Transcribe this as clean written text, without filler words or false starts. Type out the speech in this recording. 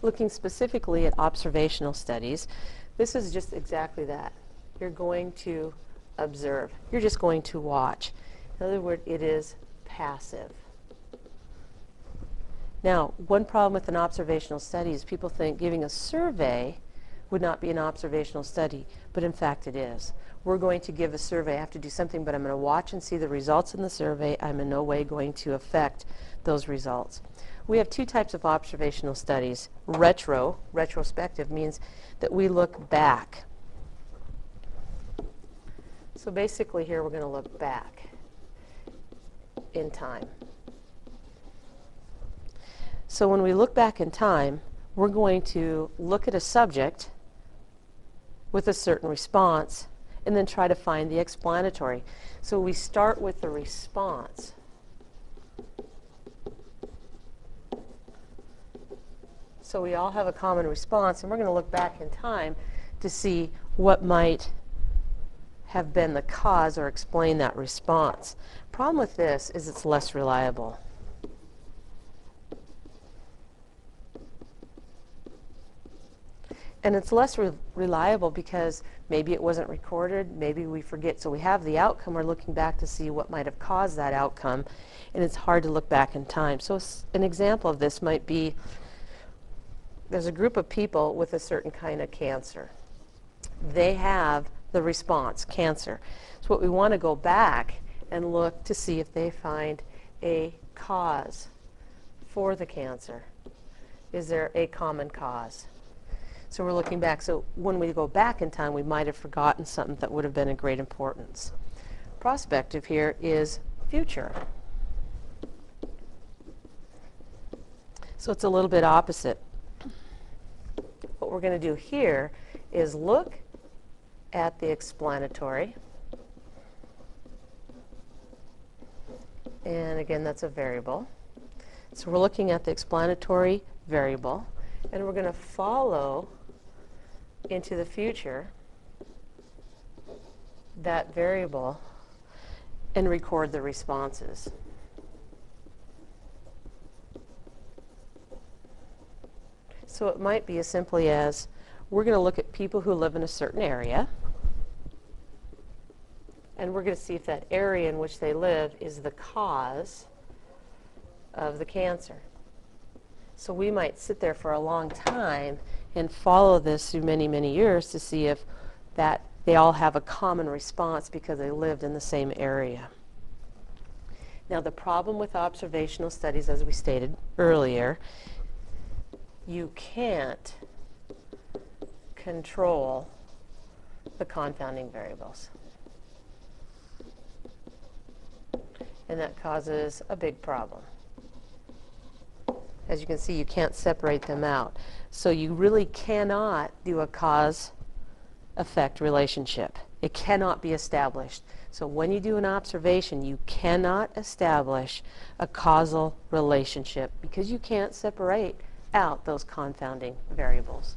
Looking specifically at observational studies, this is just exactly that. You're going to observe. You're just going to watch. In other words, it is passive. Now, one problem with an observational study is people think giving a survey would not be an observational study, but in fact it is. We're going to give a survey. I have to do something, but I'm going to watch and see the results in the survey. I'm in no way going to affect those results. We have two types of observational studies. Retrospective, means that we look back. So basically here we're going to look back in time. So when we look back in time, we're going to look at a subject with a certain response and then try to find the explanatory. So we start with the response. So we all have a common response, and we're going to look back in time to see what might have been the cause or explain that response. Problem with this is it's less reliable. And it's less reliable because maybe it wasn't recorded, maybe we forget. So we have the outcome, we're looking back to see what might have caused that outcome, and it's hard to look back in time. So an example of this might be there's a group of people with a certain kind of cancer. They have the response, cancer. So what we want to go back and look to see if they find a cause for the cancer. Is there a common cause? So we're looking back. So when we go back in time, we might have forgotten something that would have been of great importance. Prospective here is future. So it's a little bit opposite. What we're going to do here is look at the explanatory. And again, that's a variable. So we're looking at the explanatory variable, and we're going to follow into the future that variable and record the responses. So it might be as simply as we're going to look at people who live in a certain area, and we're going to see if that area in which they live is the cause of the cancer. So we might sit there for a long time and follow this through many, many years to see if that they all have a common response because they lived in the same area. Now, the problem with observational studies, as we stated earlier, you can't control the confounding variables. And that causes a big problem. As you can see, you can't separate them out. So you really cannot do a cause-effect relationship. It cannot be established. So when you do an observation, you cannot establish a causal relationship because you can't separate out those confounding variables.